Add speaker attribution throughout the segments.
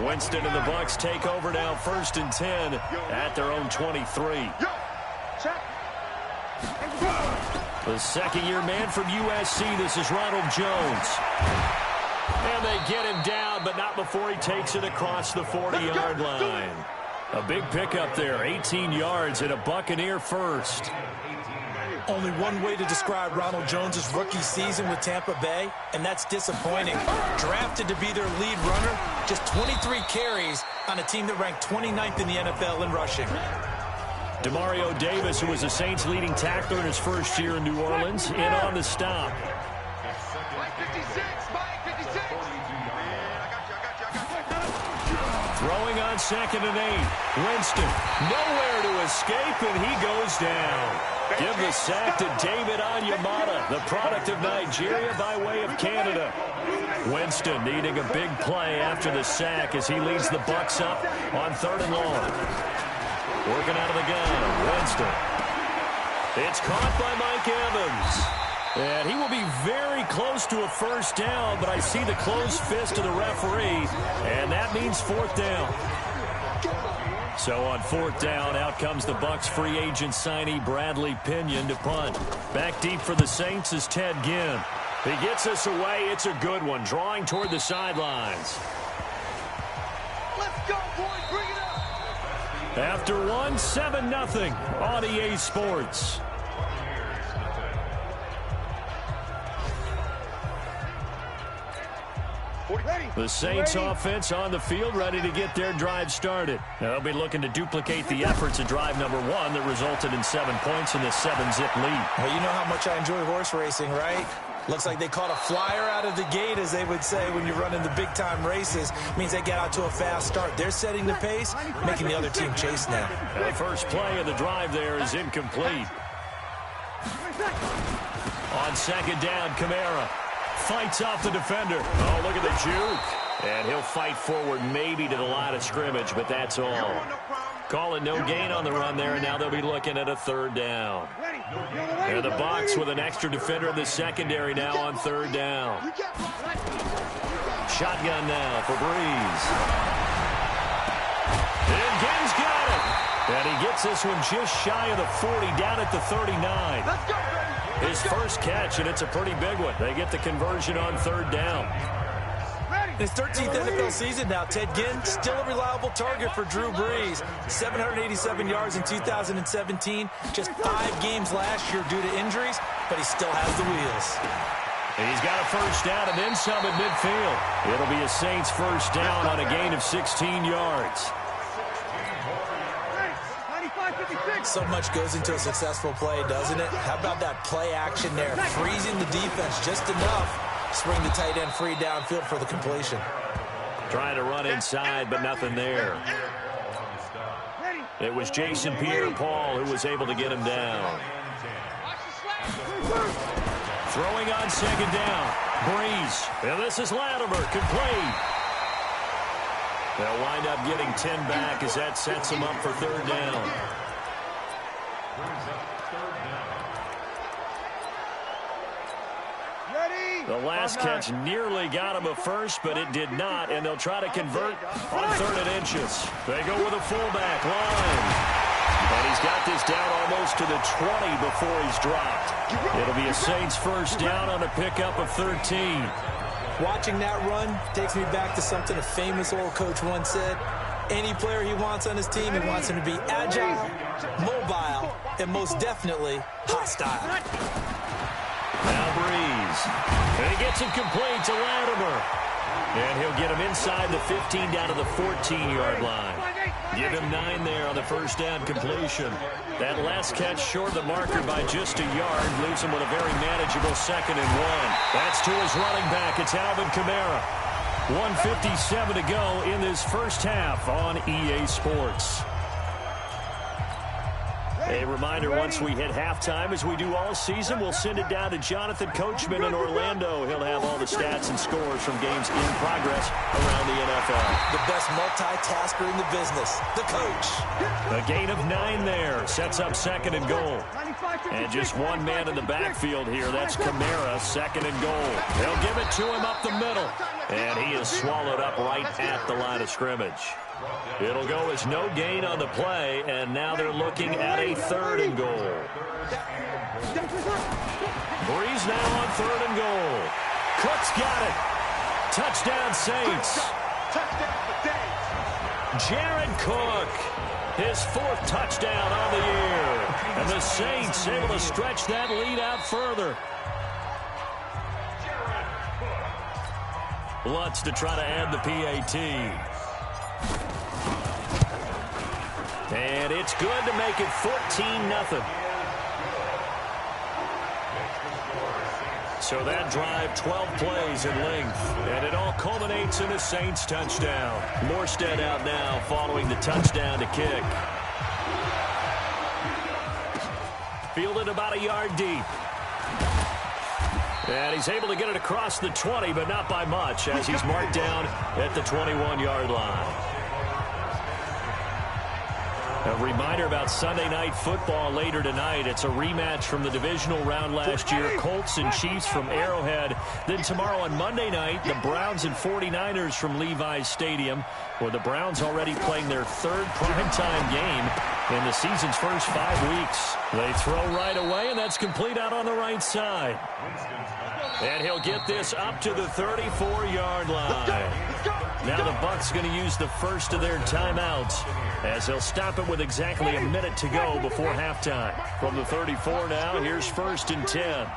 Speaker 1: Winston and the Bucs take over now, 1st and 10 at their own 23. The second-year man from USC, this is Ronald Jones. And they get him down, but not before he takes it across the 40-yard line. A big pickup there, 18 yards and a Buccaneer first.
Speaker 2: Only one way to describe Ronald Jones' rookie season with Tampa Bay, and that's disappointing. Drafted to be their lead runner, just 23 carries on a team that ranked 29th in the NFL in rushing.
Speaker 1: Demario Davis, who was the Saints' leading tackler in his first year in New Orleans, in on the stop. Throwing on 2nd and 8. Winston, nowhere to escape, and he goes down. Give the sack to David Onyemata, the product of Nigeria by way of Canada. Winston needing a big play after the sack as he leads the Bucs up on 3rd and long. Working out of the gun, Winston. It's caught by Mike Evans. And he will be very close to a first down, but I see the closed fist of the referee, and that means 4th down. So on 4th down, out comes the Bucs free agent signee Bradley Pinion to punt. Back deep for the Saints is Ted Ginn. He gets us away. It's a good one, drawing toward the sidelines.
Speaker 3: Let's go, boys. Bring it up.
Speaker 1: After 7-0 on EA Sports. The Saints offense on the field, ready to get their drive started. They'll be looking to duplicate the efforts of drive number 1 that resulted in 7 points in the 7-zip lead.
Speaker 2: Well, you know how much I enjoy horse racing, right? Looks like they caught a flyer out of the gate, as they would say when you're running the big-time races. Means they get out to a fast start. They're setting the pace, making the other team chase now.
Speaker 1: The first play of the drive there is incomplete. On 2nd down, Kamara fights off the defender. Oh, look at the juke. And he'll fight forward maybe to the line of scrimmage, but that's all. Call it no gain on the run there, and now they'll be looking at a 3rd down. And the Bucs with an extra defender in the secondary now on 3rd down. Shotgun now for Breeze. And Ginn's got it. And he gets this one just shy of the 40, down at the 39. His first catch, and it's a pretty big one. They get the conversion on 3rd down.
Speaker 2: His 13th NFL season now, Ted Ginn, still a reliable target for Drew Brees. 787 yards in 2017, just 5 games last year due to injuries, but he still has the wheels.
Speaker 1: He's got a first down and then some at midfield. It'll be a Saints first down on a gain of 16 yards.
Speaker 2: So much goes into a successful play, doesn't it? How about that play action there? Freezing the defense just enough. Swing the tight end free downfield for the completion.
Speaker 1: Trying to run inside, but nothing there. It was Jason Pierre-Paul who was able to get him down. Throwing on 2nd down. Breeze. And this is Latimer. Complete. They'll wind up getting 10 back as that sets them up for 3rd down. The last catch nearly got him a first, but it did not, and they'll try to convert on 3rd and inches. They go with a fullback line. And he's got this down almost to the 20 before he's dropped. It'll be a Saints first down on a pickup of 13.
Speaker 2: Watching that run takes me back to something a famous old coach once said. Any player he wants on his team, he wants him to be agile, mobile, and most definitely hostile.
Speaker 1: Now Breeze. And he gets it complete to Latimer. And he'll get him inside the 15 down to the 14-yard line. Give him 9 there on the first down completion. That last catch short of the marker by just a yard leaves him with a very manageable 2nd and 1. That's to his running back. It's Alvin Kamara. 1:57 to go in this first half on EA Sports. A reminder, once we hit halftime, as we do all season, we'll send it down to Jonathan Coachman in Orlando. He'll have all the stats and scores from games in progress around the NFL.
Speaker 2: the best multitasker in the business, the coach.
Speaker 1: A gain of 9 there. Sets up 2nd and goal. And just one man in the backfield here. That's Kamara, 2nd and goal. They'll give it to him up the middle. And he is swallowed up right at the line of scrimmage. It'll go as no gain on the play, and now they're looking at a 3rd and goal. Breeze now on 3rd and goal. Cook's got it. Touchdown Saints. Jared Cook, his 4th touchdown on the year. And the Saints able to stretch that lead out further. Lutz to try to add the PAT. And it's good to make it 14-0. So that drive, 12 plays in length. And it all culminates in a Saints touchdown. Morstead out now following the touchdown to kick. Fielded about a yard deep. And he's able to get it across the 20, but not by much, as he's marked down at the 21-yard line. A reminder about Sunday Night Football later tonight. It's a rematch from the divisional round last year. Colts and Chiefs from Arrowhead. Then tomorrow on Monday night, the Browns and 49ers from Levi's Stadium, where the Browns already playing their 3rd primetime game in the season's first 5 weeks. They throw right away, and that's complete out on the right side. And he'll get this up to the 34-yard line. Now the Bucs going to use the first of their timeouts, as they'll stop it with exactly a minute to go before halftime. From the 34 now, here's 1st and 10.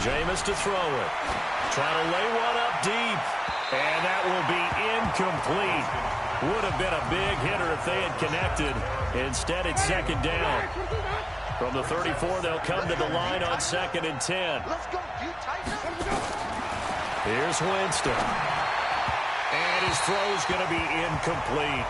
Speaker 1: Jameis to throw it. Trying to lay one up deep. And that will be incomplete. Would have been a big hitter if they had connected. Instead, it's 2nd down. From the 34, they'll come to the line on 2nd and 10. Here's Winston. And his throw's going to be incomplete.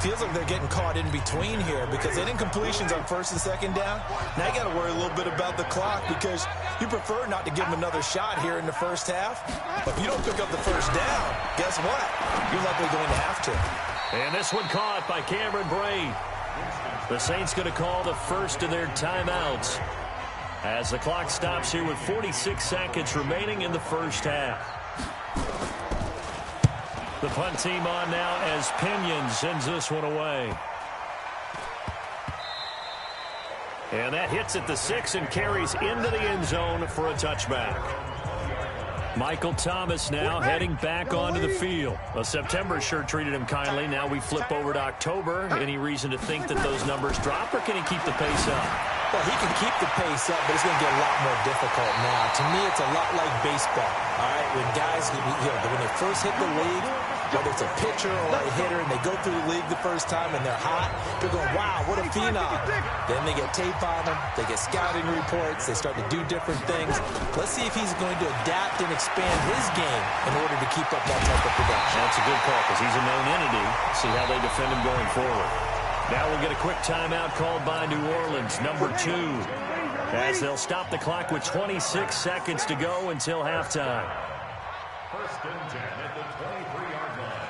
Speaker 2: Feels like they're getting caught in between here because an incompletion's on 1st and 2nd down. Now you got to worry a little bit about the clock because you prefer not to give them another shot here in the first half. But if you don't pick up the 1st down, guess what? You're likely going to have to.
Speaker 1: And this one caught by Cameron Braid. The Saints going to call the first of their timeouts as the clock stops here with 46 seconds remaining in the first half. The punt team on now as Pinion sends this one away. And that hits at the 6 and carries into the end zone for a touchback. Michael Thomas now heading back onto the field. Well, September sure treated him kindly. Now we flip over to October. Any reason to think that those numbers drop, or can he keep the pace up?
Speaker 2: Well, he can keep the pace up, but it's going to get a lot more difficult now. To me, it's a lot like baseball. All right, when guys, when they first hit the league, whether it's a pitcher or a hitter, and they go through the league the first time and they're hot, they're going, wow, what a phenom. Then they get tape on them, they get scouting reports, they start to do different things. Let's see if he's going to adapt and expand his game in order to keep up that type of production.
Speaker 1: That's a good call because he's a known entity. See how they defend him going forward. Now we'll get a quick timeout called by New Orleans, number 2, as they'll stop the clock with 26 seconds to go until halftime.
Speaker 3: 1st and 10 at the 23-yard line.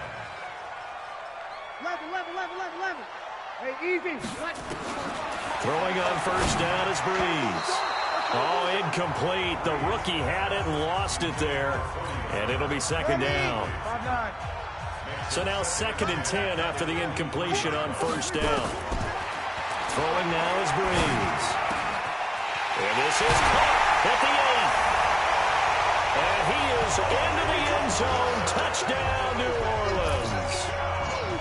Speaker 3: 11. Hey, easy.
Speaker 1: Throwing on 1st down is Breeze. Oh, incomplete. The rookie had it and lost it there. And it'll be 2nd down. So now 2nd and 10 after the incompletion on 1st down. Throwing now is Breeze. And this is caught at the 8. And he is into the end zone. Touchdown, New Orleans.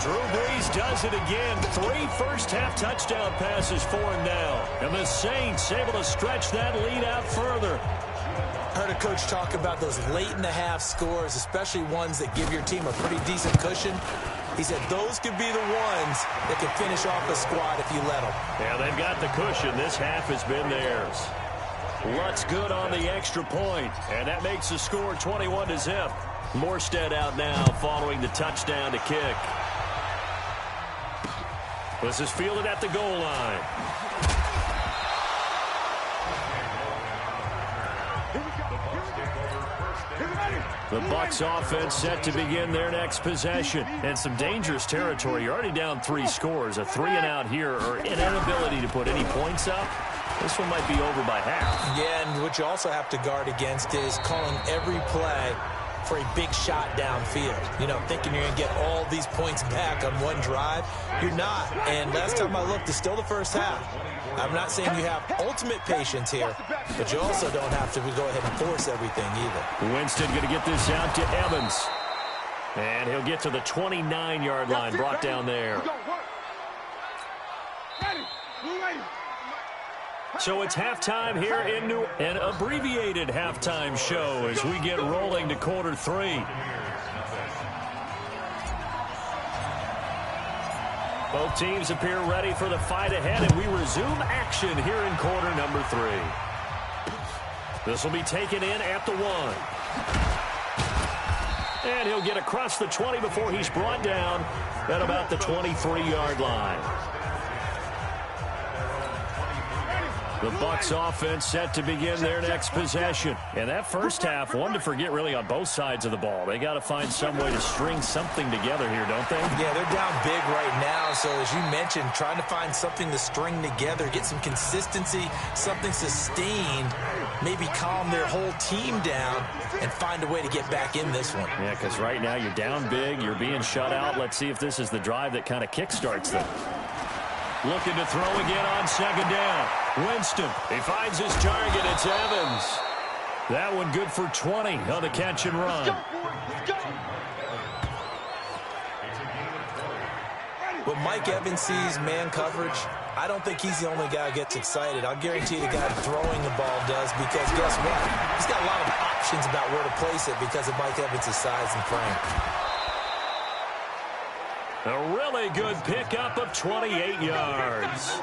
Speaker 1: Drew Brees does it again. 3 first-half touchdown passes for him now. And the Saints able to stretch that lead out further.
Speaker 2: Heard a coach talk about those late-in-the-half scores, especially ones that give your team a pretty decent cushion. He said those could be the ones that can finish off a squad if you let them.
Speaker 1: Yeah, they've got the cushion. This half has been theirs. Lutz good on the extra point, and that makes the score 21-0. Morstead out now following the touchdown to kick. This is fielded at the goal line.
Speaker 3: Here we go.
Speaker 1: The Bucs offense set to begin their next possession. And some dangerous territory. You're already down 3 scores. A 3-and-out here, or an inability to put any points up. This one might be over by half.
Speaker 2: Yeah, and what you also have to guard against is calling every play for a big shot downfield. You know, thinking you're going to get all these points back on one drive. You're not. And last time I looked, it's still the first half. I'm not saying you have ultimate patience here, but you also don't have to go ahead and force everything either.
Speaker 1: Winston going to get this out to Evans. And he'll get to the 29-yard line, brought down there. So it's halftime here in an abbreviated halftime show as we get rolling to quarter 3. Both teams appear ready for the fight ahead, and we resume action here in quarter number 3. This will be taken in at the 1. And he'll get across the 20 before he's brought down at about the 23-yard line. The Bucs offense set to begin their next possession. And that first half, one to forget really on both sides of the ball. They got to find some way to string something together here, don't they?
Speaker 2: Yeah, they're down big right now. So as you mentioned, trying to find something to string together, get some consistency, something sustained, maybe calm their whole team down and find a way to get back in this one.
Speaker 1: Yeah, because right now you're down big, you're being shut out. Let's see if this is the drive that kind of kickstarts them. Looking to throw again on second down. Winston, he finds his target. It's Evans. That one good for 20 on the catch and run.
Speaker 2: When Mike Evans sees man coverage, I don't think he's the only guy who gets excited. I'll guarantee the guy throwing the ball does, because guess what? He's got a lot of options about where to place it because of Mike Evans' size and frame.
Speaker 1: A really good pickup of 28 yards.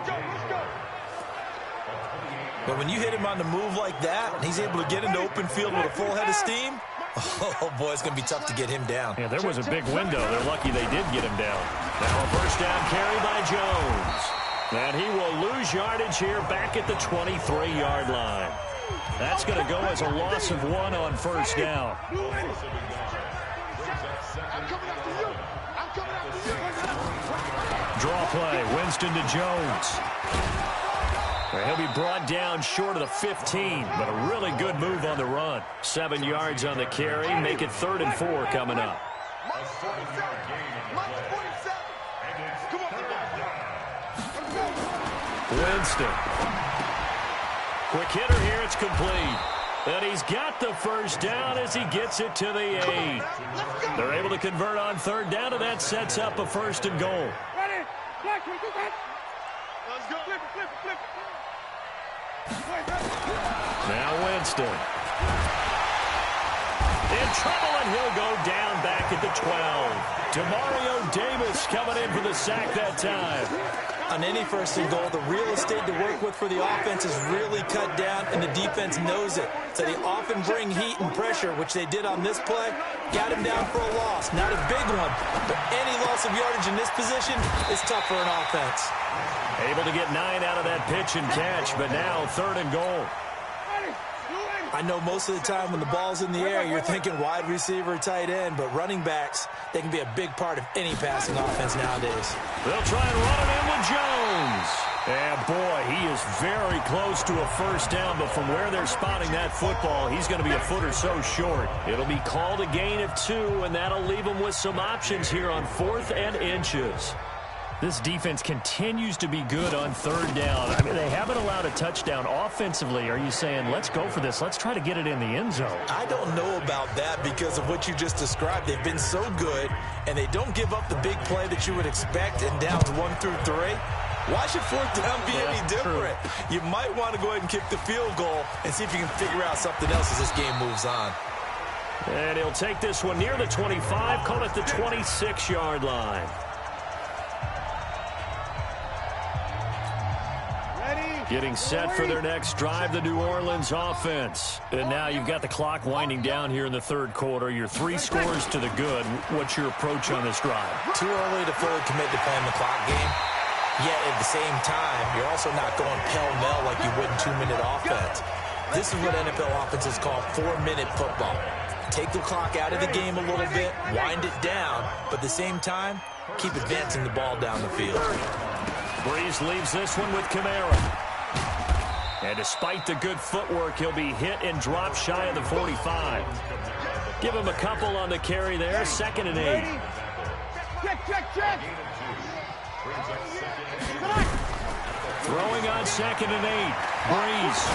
Speaker 2: But when you hit him on the move like that, and he's able to get into open field with a full head of steam, oh, boy, it's going to be tough to get him down.
Speaker 1: Yeah, there was a big window. They're lucky they did get him down. Now a first down carry by Jones. And he will lose yardage here back at the 23-yard line. That's going to go as a loss of 1 on first down. Draw play, Winston to Jones. He'll be brought down short of the 15, but a really good move on the run. 7 yards on the carry, make it 3rd and 4 coming up. Winston. Quick hitter here, it's complete. And he's got the first down as he gets it to the 8. They're able to convert on 3rd down, and that sets up a 1st and goal. Now Winston. In trouble, and he'll go down back at the 12. Demario Davis coming in for the sack that time.
Speaker 2: On any 1st and goal, the real estate to work with for the offense is really cut down, and the defense knows it. So they often bring heat and pressure, which they did on this play. Got him down for a loss. Not a big one, but any loss of yardage in this position is tough for an offense.
Speaker 1: Able to get 9 out of that pitch and catch, but now 3rd and goal.
Speaker 2: I know most of the time when the ball's in the air, you're thinking wide receiver, tight end, but running backs, they can be a big part of any passing offense nowadays.
Speaker 1: They'll try and run it in with Jones. And, boy, he is very close to a first down, but from where they're spotting that football, he's going to be a foot or so short. It'll be called a gain of 2, and that'll leave him with some options here on 4th and inches. This defense continues to be good on 3rd down. I mean, they haven't allowed a touchdown offensively. Are you saying, let's go for this, let's try to get it in the end zone?
Speaker 2: I don't know about that because of what you just described. They've been so good, and they don't give up the big play that you would expect in downs 1 through 3. Why should 4th down be any different? True. You might want to go ahead and kick the field goal and see if you can figure out something else as this game moves on.
Speaker 1: And he'll take this one near the 25, call it the 26-yard line. Getting set for their next drive, the New Orleans offense. And now you've got the clock winding down here in the 3rd quarter. You're 3 scores to the good. What's your approach on this drive?
Speaker 2: Too early to fully commit to playing the clock game. Yet at the same time, you're also not going pell-mell like you would in 2-minute offense. This is what NFL offenses call 4-minute football. Take the clock out of the game a little bit, wind it down, but at the same time, keep advancing the ball down the field.
Speaker 1: Breeze leaves this one with Kamara. And despite the good footwork, he'll be hit and dropped shy of the 45. Give him a couple on the carry there, 2nd and 8.
Speaker 4: Check.
Speaker 1: Throwing on 2nd and 8. Breeze.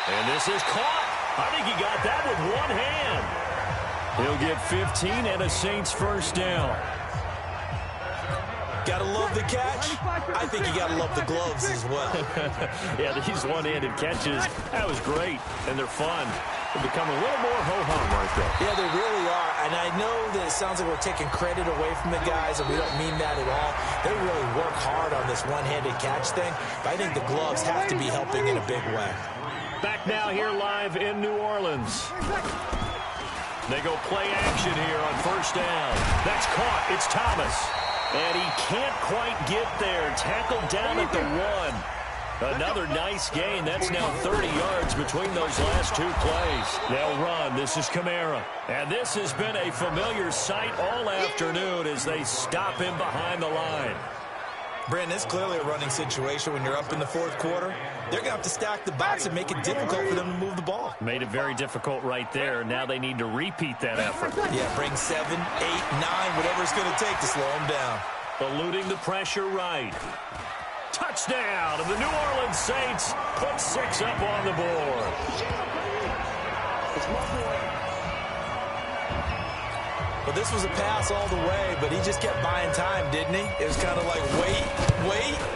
Speaker 1: And this is caught. I think he got that with one hand. He'll get 15 and a Saints first down.
Speaker 2: Gotta love the catch. I think you gotta love the gloves as well.
Speaker 1: Yeah, these one-handed catches, that was great, and they're fun. They become a little more ho-hum right there.
Speaker 2: Yeah, they really are. And I know that it sounds like we're taking credit away from the guys, and we don't mean that at all. They really work hard on this one-handed catch thing, but I think the gloves have to be helping in a big way.
Speaker 1: Back now here live in New Orleans. They go play action here on first down. That's caught. It's Thomas. And he can't quite get there. Tackled down at the 1. Another nice gain. That's now 30 yards between those last 2 plays. They'll run. This is Kamara. And this has been a familiar sight all afternoon as they stop him behind the line.
Speaker 2: Brandon, it's clearly a running situation when you're up in the 4th quarter. They're going to have to stack the box and make it difficult for them to move the ball.
Speaker 1: Made it very difficult right there. Now they need to repeat that effort.
Speaker 2: Yeah, bring 7, 8, 9, whatever it's going to take to slow them down.
Speaker 1: Eluding the pressure right. Touchdown, and the New Orleans Saints put 6 up on the board.
Speaker 2: Well, this was a pass all the way, but he just kept buying time, didn't he? It was kind of like, wait.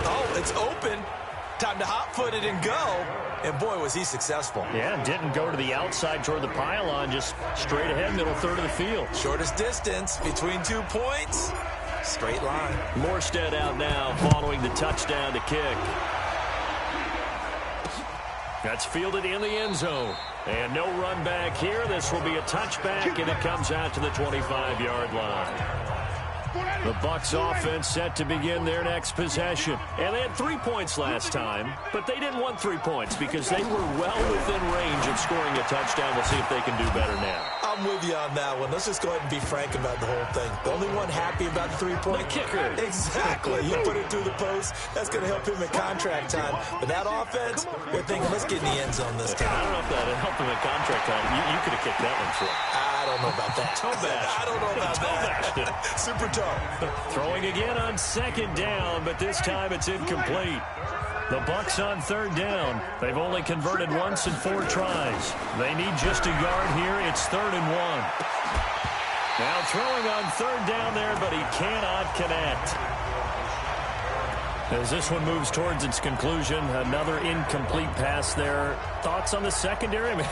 Speaker 2: Oh, it's open. Time to hot-foot it and go. And, boy, was he successful.
Speaker 1: Yeah, didn't go to the outside toward the pylon, just straight ahead, middle third of the field.
Speaker 2: Shortest distance between 2 points. Straight line.
Speaker 1: Morstead out now following the touchdown to kick. That's fielded in the end zone. And no run back here. This will be a touchback, and it comes out to the 25-yard line. The Bucs offense set to begin their next possession. And they had 3 points last time, but they didn't want 3 points because they were well within range of scoring a touchdown. We'll see if they can do better now.
Speaker 2: I'm with you on that one. Let's just go ahead and be frank about the whole thing. The only one happy about the 3-point
Speaker 1: kicker.
Speaker 2: Exactly. You put it through the post. That's going to help him in contract time. But that offense, they're thinking, let's get in the end zone this time.
Speaker 1: I don't know if that would help him in contract time. You could have kicked that one through.
Speaker 2: I don't know about that.
Speaker 1: Toe bash.
Speaker 2: I don't know about that. Super toe.
Speaker 1: Throwing again on 2nd down, but this time it's incomplete. The Bucs on 3rd down. They've only converted once in 4 tries. They need just a yard here. It's 3rd and 1. Now throwing on 3rd down there, but he cannot connect. As this one moves towards its conclusion, another incomplete pass there. Thoughts on the secondary? I mean,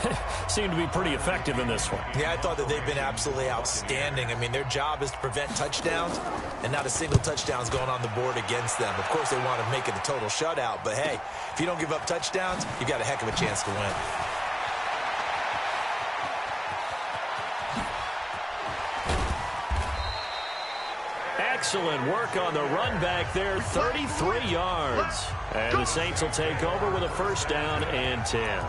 Speaker 1: seem to be pretty effective in this one.
Speaker 2: Yeah, I thought that they've been absolutely outstanding. I mean, their job is to prevent touchdowns, and not a single touchdown's going on the board against them. Of course, they want to make it a total shutout, but hey, if you don't give up touchdowns, you've got a heck of a chance to win.
Speaker 1: Excellent work on the run back there, 33 yards. And the Saints will take over with a first down and 10.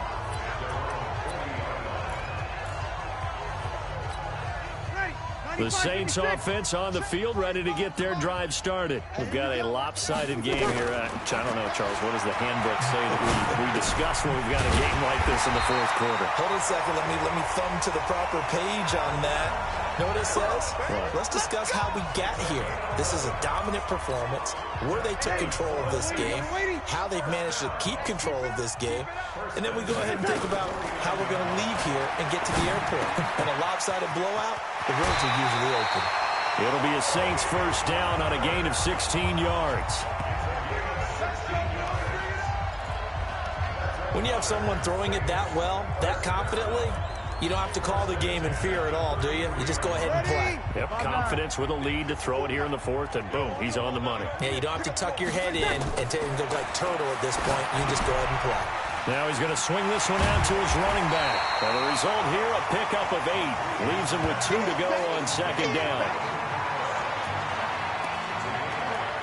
Speaker 1: The Saints offense on the field, ready to get their drive started. We've got a lopsided game here. I don't know, Charles, what does the handbook say that we discuss when we've got a game like this in the 4th quarter?
Speaker 2: Hold on a second. Let me thumb to the proper page on that. You know what it says?
Speaker 1: What?
Speaker 2: Let's discuss how we got here. This is a dominant performance, where they took control of this game, how they've managed to keep control of this game, and then we go ahead and think about how we're going to leave here and get to the airport. In a lopsided blowout, the roads are usually open.
Speaker 1: It'll be a Saints first down on a gain of 16 yards.
Speaker 2: When you have someone throwing it that well, that confidently, you don't have to call the game in fear at all, do you? You just go ahead and play.
Speaker 1: Yep, confidence with a lead to throw it here in the 4th, and boom, he's on the money.
Speaker 2: Yeah, you don't have to tuck your head in and go like turtle at this point. You just go ahead and play.
Speaker 1: Now he's going to swing this one out to his running back. And the result here, a pickup of 8. Leaves him with 2 to go on 2nd down.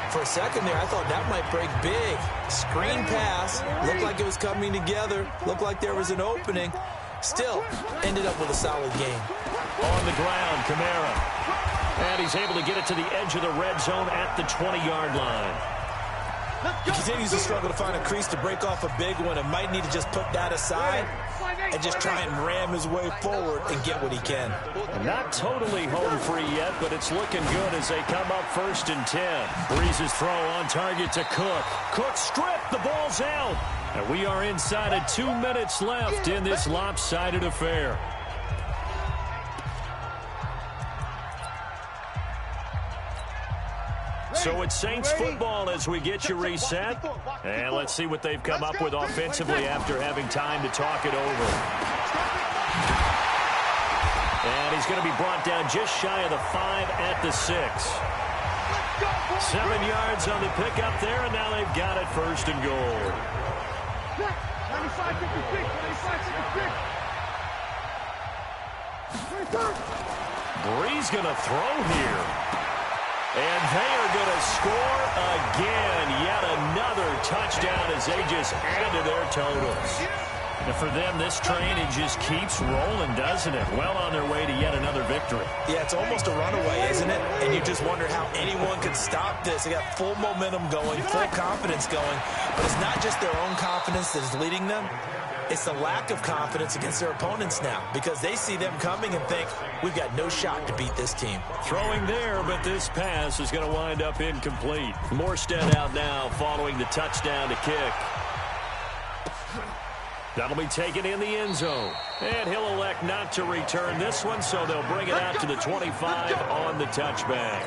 Speaker 2: For a second there, I thought that might break big. Screen pass. Looked like it was coming together. Looked like there was an opening. Still, ended up with a solid game.
Speaker 1: On the ground, Kamara. And he's able to get it to the edge of the red zone at the 20-yard line.
Speaker 2: He continues to struggle to find a crease to break off a big one and might need to just put that aside and just try and ram his way forward and get what he can.
Speaker 1: Not totally home free yet, but it's looking good as they come up 1st and 10. Breeze's throw on target to Cook. Cook stripped. The ball's out. And we are inside of 2 minutes left in this lopsided affair. So it's Saints football as we get you reset. And let's see what they've come up with offensively after having time to talk it over. And he's going to be brought down just shy of the 5 at the 6. 7 yards on the pickup there, and now they've got it 1st and goal.
Speaker 4: 95-56,
Speaker 1: Breeze going to throw here. And they are going to score again. Yet another touchdown as they just add to their totals. And for them, this train, it just keeps rolling, doesn't it? Well on their way to yet another victory.
Speaker 2: Yeah, it's almost a runaway, isn't it? And you just wonder how anyone could stop this. They got full momentum going, full confidence going. But it's not just their own confidence that is leading them. It's the lack of confidence against their opponents now because they see them coming and think, we've got no shot to beat this team.
Speaker 1: Throwing there, but this pass is going to wind up incomplete. Morstead out now following the touchdown to kick. That'll be taken in the end zone. And he'll elect not to return this one, so they'll bring it out to the 25 on the touchback.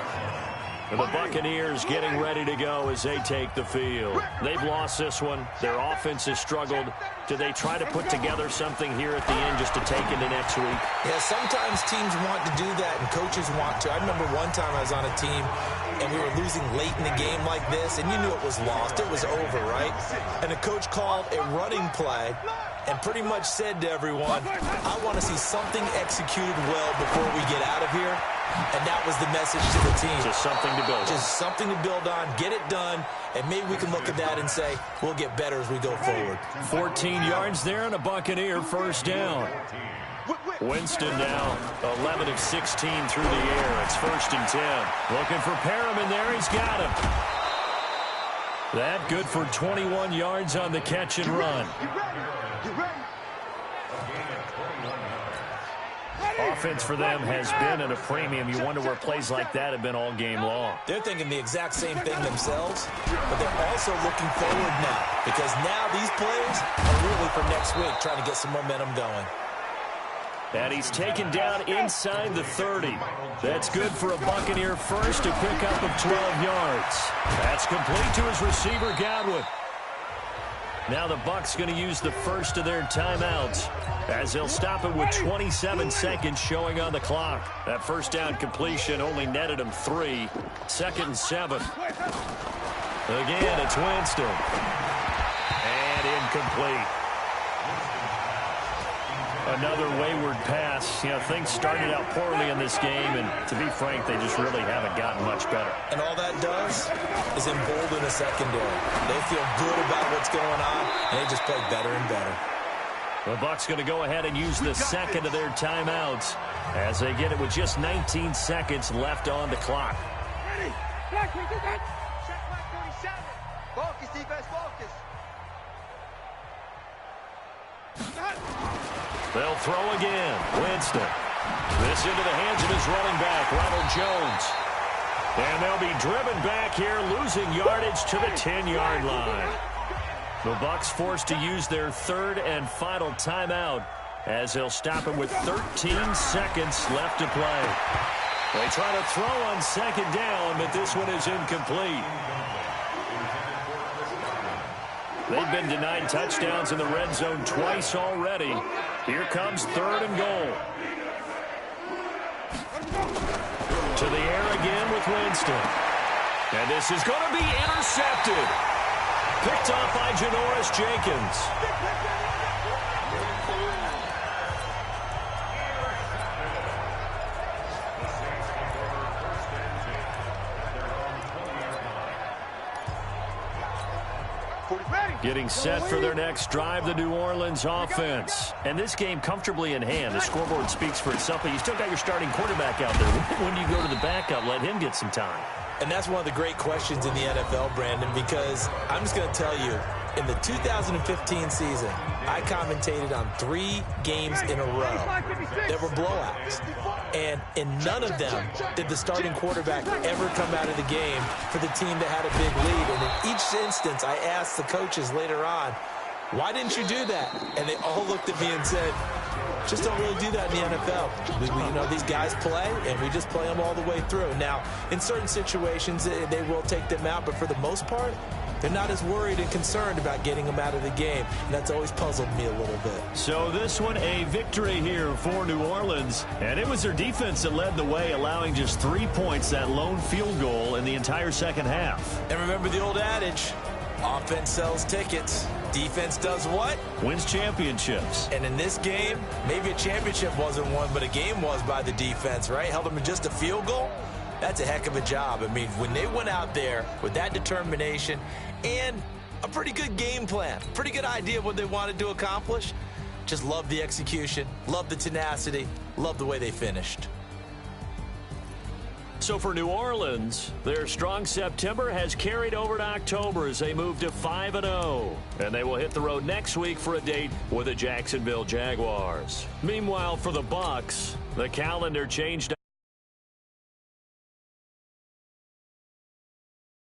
Speaker 1: And the Buccaneers getting ready to go as they take the field. They've lost this one. Their offense has struggled. Do they try to put together something here at the end just to take into next week?
Speaker 2: Yeah, sometimes teams want to do that and coaches want to. I remember one time I was on a team and we were losing late in the game like this, and you knew it was lost. It was over, right? And the coach called a running play and pretty much said to everyone, I want to see something executed well before we get out of here. And that was the message to the team.
Speaker 1: Just something to build on.
Speaker 2: Just something to build on, get it done, and maybe we can look at that and say, we'll get better as we go forward.
Speaker 1: 14 yards there and a Buccaneer first down. Winston now 11 of 16 through the air. It's 1st and 10. Looking for Perriman there. He's got him. That good for 21 yards on the catch and run. Offense for them has been at a premium. You wonder where plays like that have been all game long.
Speaker 2: They're thinking the exact same thing themselves, but they're also looking forward now because now these plays are really for next week, trying to get some momentum going.
Speaker 1: And he's taken down inside the 30. That's good for a Buccaneer first, a pickup of 12 yards. That's complete to his receiver, Godwin. Now the Bucs going to use the first of their timeouts as they'll stop it with 27 seconds showing on the clock. That first down completion only netted them 3. 2nd and 7. Again, it's Winston. And incomplete. Another wayward pass. You know, things started out poorly in this game, and to be frank, they just really haven't gotten much better.
Speaker 2: And all that does is embolden a secondary. They feel good about what's going on, and they just play better and better.
Speaker 1: The Bucs going to go ahead and use the second of their timeouts as they get it with just 19 seconds left on the clock.
Speaker 4: Ready? Black, we did that. Check black 37. Focus, defense, focus.
Speaker 1: They'll throw again. Winston. This into the hands of his running back, Ronald Jones. And they'll be driven back here, losing yardage to the 10-yard line. The Bucs forced to use their third and final timeout as they'll stop it with 13 seconds left to play. They try to throw on second down, but this one is incomplete. They've been denied touchdowns in the red zone twice already. Here comes 3rd and goal. To the air again with Winston. And this is going to be intercepted. Picked off by Janoris Jenkins. Getting set for their next drive, the New Orleans offense. And this game comfortably in hand. The scoreboard speaks for itself, but you still got your starting quarterback out there. When do you go to the backup? Let him get some time.
Speaker 2: And that's one of the great questions in the NFL, Brandon, because I'm just going to tell you, in the 2015 season, I commentated on 3 games in a row that were blowouts. And in none of them did the starting quarterback ever come out of the game for the team that had a big lead. And in each instance, I asked the coaches later on, why didn't you do that? And they all looked at me and said, just don't really do that in the NFL. These guys play, and we just play them all the way through. Now, in certain situations, they will take them out, but for the most part, they're not as worried and concerned about getting them out of the game, and that's always puzzled me a little bit.
Speaker 1: So this one, a victory here for New Orleans, and it was their defense that led the way, allowing just 3 points, that lone field goal in the entire second half.
Speaker 2: And remember the old adage, offense sells tickets. Defense does what?
Speaker 1: Wins championships.
Speaker 2: And in this game, maybe a championship wasn't won, but a game was by the defense, right? Held them in just a field goal. That's a heck of a job. I mean, when they went out there with that determination and a pretty good game plan, pretty good idea of what they wanted to accomplish, just love the execution, love the tenacity, love the way they finished.
Speaker 1: So for New Orleans, their strong September has carried over to October as they move to 5-0. And they will hit the road next week for a date with the Jacksonville Jaguars. Meanwhile, for the Bucs, the calendar changed.